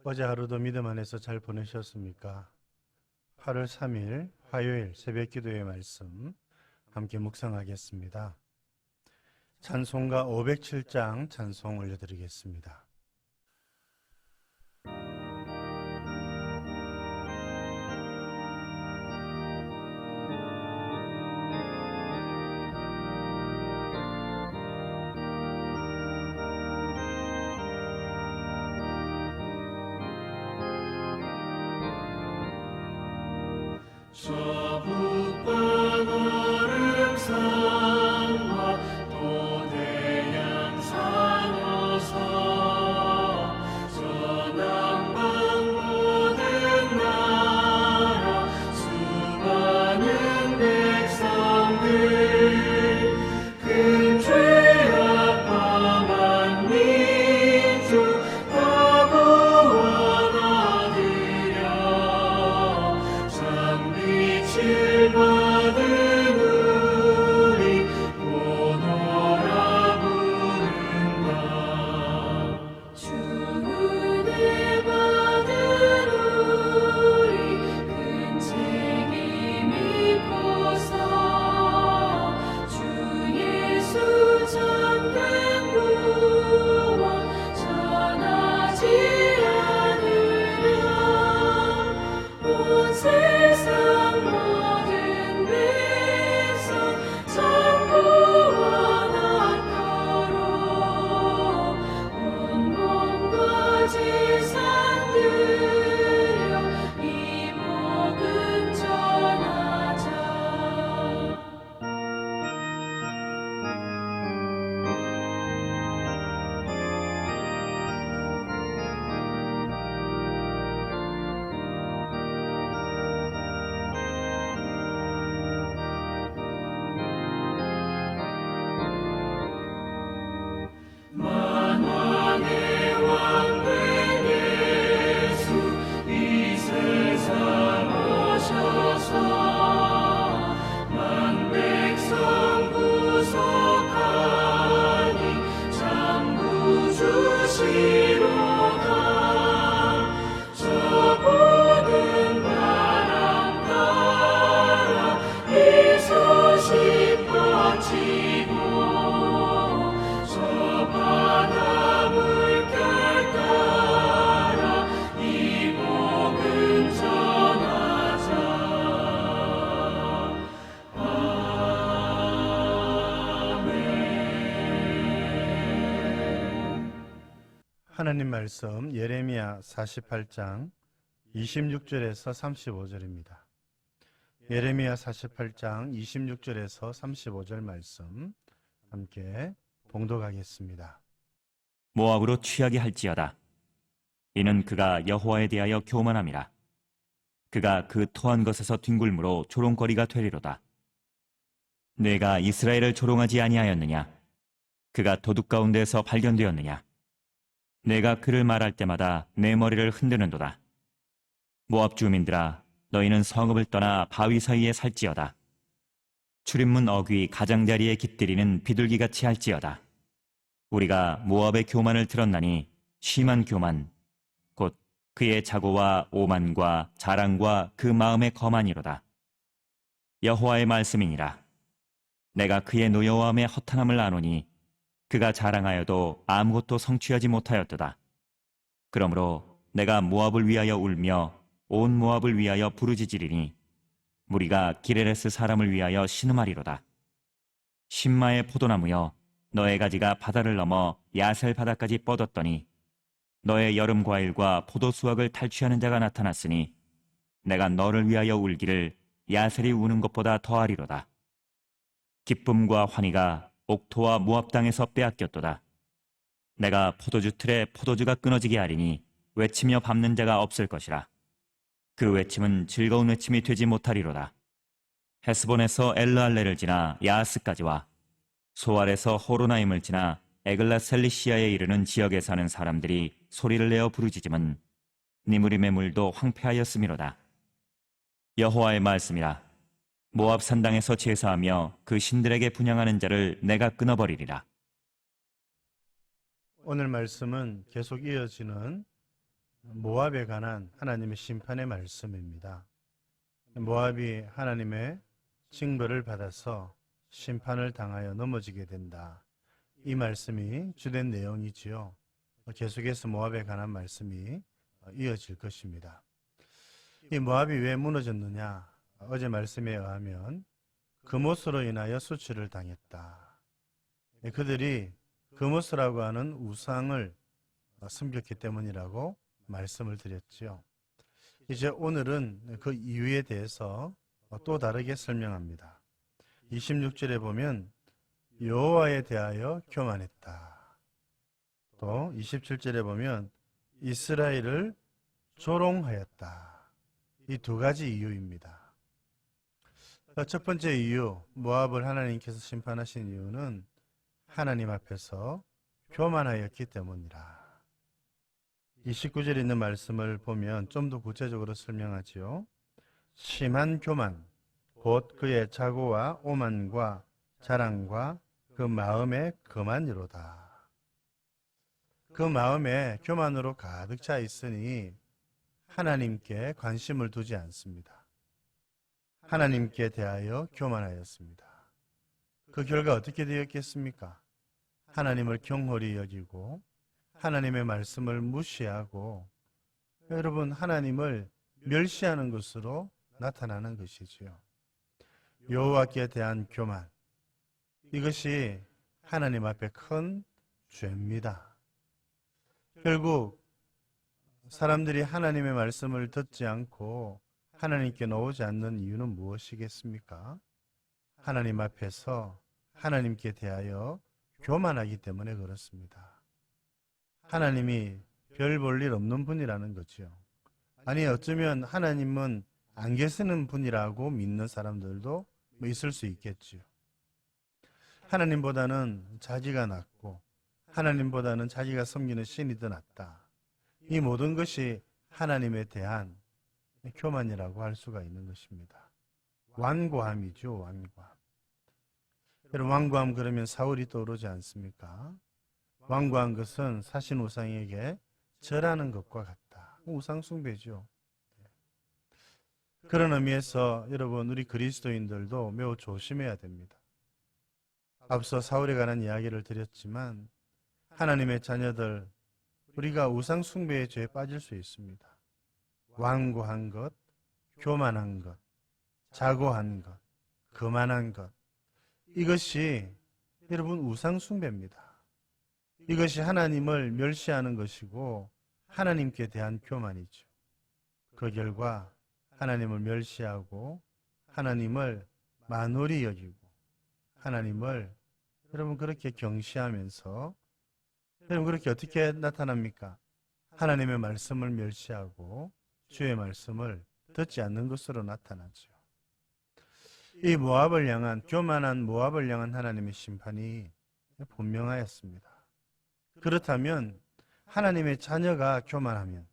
어제 하루도 믿음 안에서 잘 보내셨습니까? 8월 3일 화요일 새벽 기도의 말씀 함께 묵상하겠습니다. 찬송가 507장 찬송 올려드리겠습니다. 저 북방 얼음산과 또 대양산 어서 저 남방 모든 나라 수많은 백성들 큰 죄악 범한 민족 다 구원하리라. 빛을 받은 우리 오너라 부른다. 주 은혜 받은 우리 큰 책임 믿고서 주 예수 참된 구원 전하지 않으랴. 온 세상 모든 백성 참 구원하도록 온 몸과 재산 들여 이 복음 전하자. 만왕의 왕 된 예수 이 세상 오셔서 만 백성 구속하니 참 구주시로다. 저 모든 바람 따라 이 소식 퍼지고 저 바다 물결 따라 이 복음 전하자. 아멘. 하나님 말씀 예레미야 48장 26절에서 35절입니다. 예레미야 48장 26절에서 35절 말씀 함께 봉독하겠습니다. 모압으로 취하게 할지어다. 이는 그가 여호와에 대하여 교만함이라. 그가 그 토한 것에서 뒹굴므로 조롱거리가 되리로다. 내가 이스라엘을 조롱하지 아니하였느냐? 그가 도둑 가운데에서 발견되었느냐? 내가 그를 말할 때마다 내 머리를 흔드는도다. 모압 주민들아, 너희는 성읍을 떠나 바위 사이에 살지어다. 출입문 어귀 가장자리에 깃들이는 비둘기같이 할지어다. 우리가 모압의 교만을 들었나니 심한 교만, 곧 그의 자고와 오만과 자랑과 그 마음의 거만이로다. 여호와의 말씀이니라. 내가 그의 노여움의 허탄함을 아노니 그가 자랑하여도 아무것도 성취하지 못하였도다. 그러므로 내가 모압을 위하여 울며 온 모압을 위하여 부르짖으리니 무리가 기레레스 사람을 위하여 신음하리로다. 신마의 포도나무여, 너의 가지가 바다를 넘어 야셀 바다까지 뻗었더니 너의 여름 과일과 포도 수확을 탈취하는 자가 나타났으니 내가 너를 위하여 울기를 야셀이 우는 것보다 더하리로다. 기쁨과 환희가 옥토와 모압 땅에서 빼앗겼도다. 내가 포도주 틀에 포도주가 끊어지게 하리니 외치며 밟는 자가 없을 것이라. 그 외침은 즐거운 외침이 되지 못하리로다. 헤스본에서 엘르알레를 지나 야하스까지와 소알에서 호로나임을 지나 에글라셀리시아에 이르는 지역에 사는 사람들이 소리를 내어 부르짖음은 니무림의 물도 황폐하였음이로다. 여호와의 말씀이라. 모압 산당에서 제사하며 그 신들에게 분향하는 자를 내가 끊어버리리라. 오늘 말씀은 계속 이어지는 모압에 관한 하나님의 심판의 말씀입니다. 모압이 하나님의 징벌을 받아서 심판을 당하여 넘어지게 된다. 이 말씀이 주된 내용이지요. 계속해서 모압에 관한 말씀이 이어질 것입니다. 이 모압이 왜 무너졌느냐? 어제 말씀에 의하면 그못으로 인하여 수치를 당했다. 그들이 그못이라고 하는 우상을 섬겼기 때문이라고 말씀을 드렸지요. 이제 오늘은 그 이유에 대해서 또 다르게 설명합니다. 26절에 보면 여호와에 대하여 교만했다. 또 27절에 보면 이스라엘을 조롱하였다. 이 두 가지 이유입니다. 첫 번째 이유, 모압을 하나님께서 심판하신 이유는 하나님 앞에서 교만하였기 때문이라. 29절에 있는 말씀을 보면 좀 더 구체적으로 설명하지요. 심한 교만, 곧 그의 자고와 오만과 자랑과 그 마음의 거만이로다. 그 마음에 교만으로 가득 차 있으니 하나님께 관심을 두지 않습니다. 하나님께 대하여 교만하였습니다. 그 결과 어떻게 되었겠습니까? 하나님을 경홀히 여기고 하나님의 말씀을 무시하고 여러분 하나님을 멸시하는 것으로 나타나는 것이지요. 여호와께 대한 교만, 이것이 하나님 앞에 큰 죄입니다. 결국 사람들이 하나님의 말씀을 듣지 않고 하나님께 나오지 않는 이유는 무엇이겠습니까? 하나님 앞에서 하나님께 대하여 교만하기 때문에 그렇습니다. 하나님이 별 볼 일 없는 분이라는 거죠. 아니 어쩌면 하나님은 안 계시는 분이라고 믿는 사람들도 있을 수 있겠지요. 하나님보다는 자기가 낫고 하나님보다는 자기가 섬기는 신이 더 낫다. 이 모든 것이 하나님에 대한 교만이라고 할 수가 있는 것입니다. 완고함이죠. 완고함. 여러분 완고함 그러면 사울이 떠오르지 않습니까? 완고한 것은 사신 우상에게 절하는 것과 같다. 우상 숭배죠. 그런 의미에서 여러분 우리 그리스도인들도 매우 조심해야 됩니다. 앞서 사울에 관한 이야기를 드렸지만 하나님의 자녀들 우리가 우상 숭배의 죄에 빠질 수 있습니다. 완고한 것, 교만한 것, 자고한 것, 거만한 것, 이것이 여러분 우상 숭배입니다. 이것이 하나님을 멸시하는 것이고 하나님께 대한 교만이죠. 그 결과 하나님을 멸시하고 하나님을 만홀히 여기고 하나님을 여러분 그렇게 경시하면서 여러분 그렇게 어떻게 나타납니까? 하나님의 말씀을 멸시하고 주의 말씀을 듣지 않는 것으로 나타나죠. 이 모압을 향한 교만한 모압을 향한 하나님의 심판이 분명하였습니다. 그렇다면 하나님의 자녀가 교만하면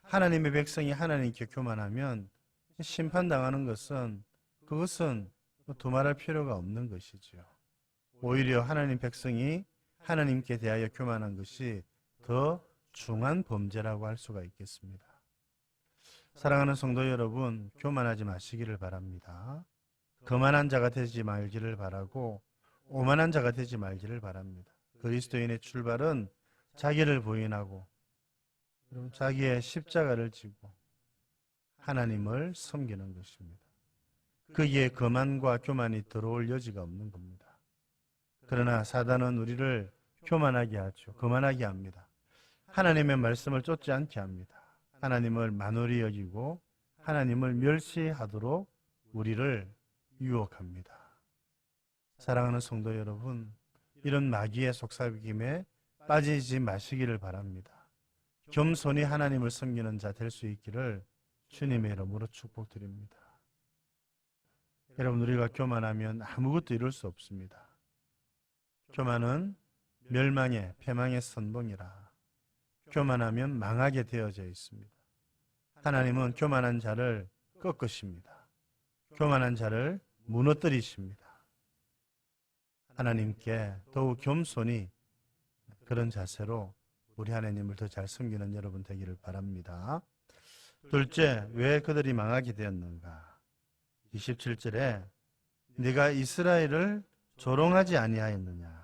하나님의 백성이 하나님께 교만하면 심판당하는 것은 그것은 두말할 필요가 없는 것이지요. 오히려 하나님 백성이 하나님께 대하여 교만한 것이 더 중한 범죄라고 할 수가 있겠습니다. 사랑하는 성도 여러분, 교만하지 마시기를 바랍니다. 거만한 자가 되지 말기를 바라고 오만한 자가 되지 말기를 바랍니다. 그리스도인의 출발은 자기를 부인하고 자기의 십자가를 지고 하나님을 섬기는 것입니다. 거기에 거만과 교만이 들어올 여지가 없는 겁니다. 그러나 사단은 우리를 교만하게 하죠. 거만하게 합니다. 하나님의 말씀을 쫓지 않게 합니다. 하나님을 만홀히 여기고 하나님을 멸시하도록 우리를 유혹합니다. 사랑하는 성도 여러분, 이런 마귀의 속삭임에 빠지지 마시기를 바랍니다. 겸손히 하나님을 섬기는 자 될 수 있기를 주님의 이름으로 축복드립니다. 여러분, 우리가 교만하면 아무것도 이룰 수 없습니다. 교만은 멸망의 패망의 선봉이라. 교만하면 망하게 되어져 있습니다. 하나님은 교만한 자를 꺾으십니다. 교만한 자를 무너뜨리십니다. 하나님께 더욱 겸손히 그런 자세로 우리 하나님을 더 잘 섬기는 여러분 되기를 바랍니다. 둘째, 왜 그들이 망하게 되었는가? 27절에 네가 이스라엘을 조롱하지 아니하였느냐?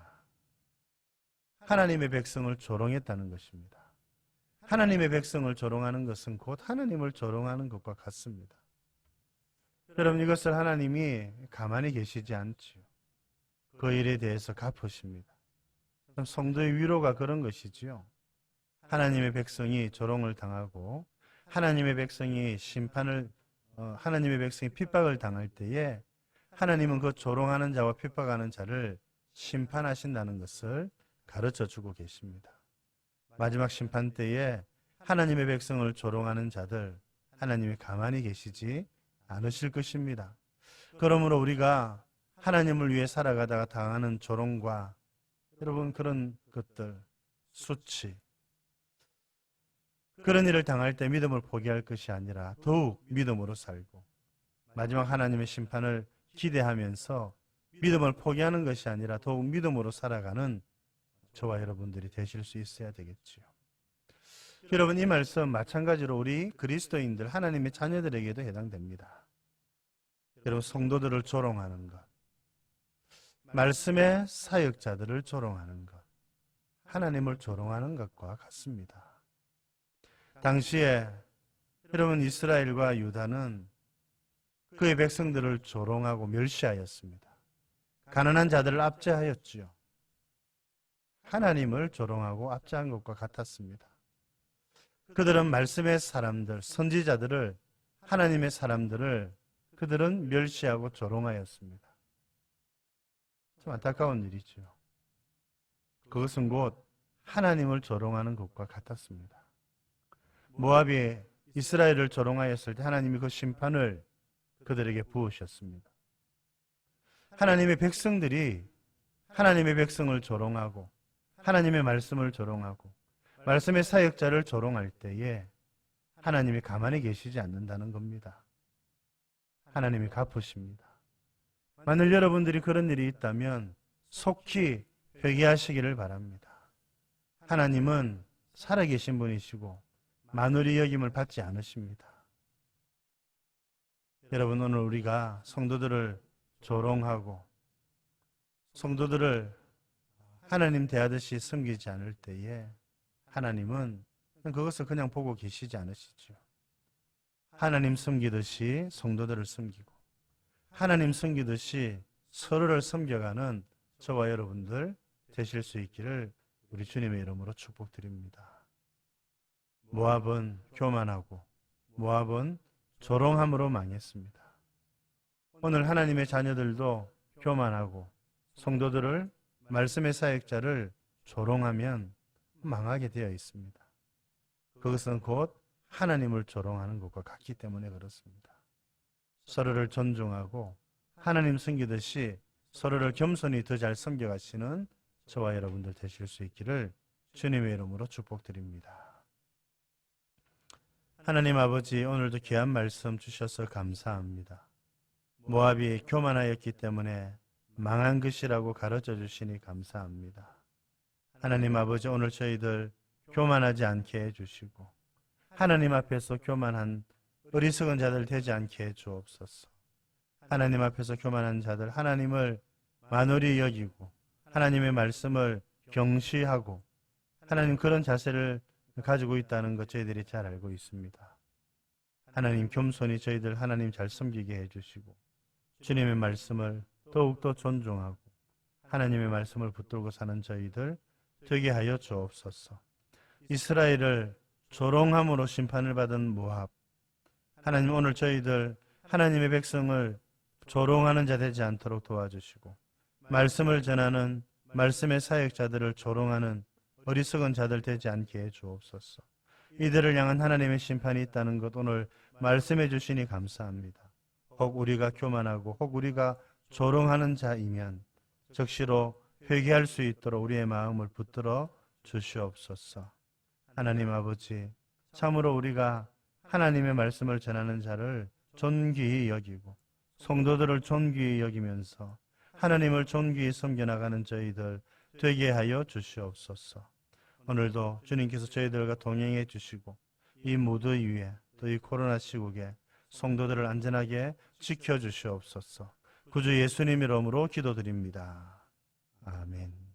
하나님의 백성을 조롱했다는 것입니다. 하나님의 백성을 조롱하는 것은 곧 하나님을 조롱하는 것과 같습니다. 여러분, 이것을 하나님이 가만히 계시지 않지요. 그 일에 대해서 갚으십니다. 성도의 위로가 그런 것이지요. 하나님의 백성이 조롱을 당하고 하나님의 백성이 하나님의 백성이 핍박을 당할 때에 하나님은 그 조롱하는 자와 핍박하는 자를 심판하신다는 것을 가르쳐 주고 계십니다. 마지막 심판 때에 하나님의 백성을 조롱하는 자들, 하나님이 가만히 계시지 않으실 것입니다. 그러므로 우리가 하나님을 위해 살아가다가 당하는 조롱과 여러분 그런 것들, 수치, 그런 일을 당할 때 믿음을 포기할 것이 아니라 더욱 믿음으로 살고 마지막 하나님의 심판을 기대하면서 믿음을 포기하는 것이 아니라 더욱 믿음으로 살아가는 저와 여러분들이 되실 수 있어야 되겠지요. 여러분, 이 말씀 마찬가지로 우리 그리스도인들 하나님의 자녀들에게도 해당됩니다. 여러분, 성도들을 조롱하는 것, 말씀의 사역자들을 조롱하는 것, 하나님을 조롱하는 것과 같습니다. 당시에 여러분 이스라엘과 유다는 그의 백성들을 조롱하고 멸시하였습니다. 가난한 자들을 압제하였지요. 하나님을 조롱하고 압제한 것과 같았습니다. 그들은 말씀의 사람들, 선지자들을, 하나님의 사람들을 그들은 멸시하고 조롱하였습니다. 참 안타까운 일이죠. 그것은 곧 하나님을 조롱하는 것과 같았습니다. 모압이 이스라엘을 조롱하였을 때 하나님이 그 심판을 그들에게 부으셨습니다. 하나님의 백성들이 하나님의 백성을 조롱하고 하나님의 말씀을 조롱하고 말씀의 사역자를 조롱할 때에 하나님이 가만히 계시지 않는다는 겁니다. 하나님이 갚으십니다. 만일 여러분들이 그런 일이 있다면 속히 회개하시기를 바랍니다. 하나님은 살아계신 분이시고 만홀히 여김을 받지 않으십니다. 여러분, 오늘 우리가 성도들을 조롱하고 성도들을 하나님 대하듯이 섬기지 않을 때에 하나님은 그것을 그냥 보고 계시지 않으시죠. 하나님 섬기듯이 성도들을 섬기고 하나님 섬기듯이 서로를 섬겨가는 저와 여러분들 되실 수 있기를 우리 주님의 이름으로 축복드립니다. 모압은 교만하고 모압은 조롱함으로 망했습니다. 오늘 하나님의 자녀들도 교만하고 성도들을 말씀의 사역자를 조롱하면 망하게 되어 있습니다. 그것은 곧 하나님을 조롱하는 것과 같기 때문에 그렇습니다. 서로를 존중하고 하나님 섬기듯이 서로를 겸손히 더 잘 섬겨가시는 저와 여러분들 되실 수 있기를 주님의 이름으로 축복드립니다. 하나님 아버지, 오늘도 귀한 말씀 주셔서 감사합니다. 모압이 교만하였기 때문에 망한 것이라고 가르쳐 주시니 감사합니다. 하나님 아버지, 오늘 저희들 교만하지 않게 해주시고 하나님 앞에서 교만한 어리석은 자들 되지 않게 해주옵소서. 하나님 앞에서 교만한 자들, 하나님을 만홀히 여기고 하나님의 말씀을 경시하고 하나님 그런 자세를 가지고 있다는 것 저희들이 잘 알고 있습니다. 하나님 겸손히 저희들 하나님 잘 섬기게 해주시고 주님의 말씀을 더욱더 존중하고 하나님의 말씀을 붙들고 사는 저희들 되게 하여 주옵소서. 이스라엘을 조롱함으로 심판을 받은 모압, 하나님 오늘 저희들 하나님의 백성을 조롱하는 자 되지 않도록 도와주시고 말씀을 전하는 말씀의 사역자들을 조롱하는 어리석은 자들 되지 않게 해 주옵소서. 이들을 향한 하나님의 심판이 있다는 것 오늘 말씀해 주시니 감사합니다. 혹 우리가 교만하고 혹 우리가 조롱하는 자이면 적시로 회개할 수 있도록 우리의 마음을 붙들어 주시옵소서. 하나님 아버지, 참으로 우리가 하나님의 말씀을 전하는 자를 존귀히 여기고 성도들을 존귀히 여기면서 하나님을 존귀히 섬겨나가는 저희들 되게 하여 주시옵소서. 오늘도 주님께서 저희들과 동행해 주시고 이 무더위 위에 또 이 코로나 시국에 성도들을 안전하게 지켜주시옵소서. 구주 예수님 이름으로 기도드립니다. 아멘.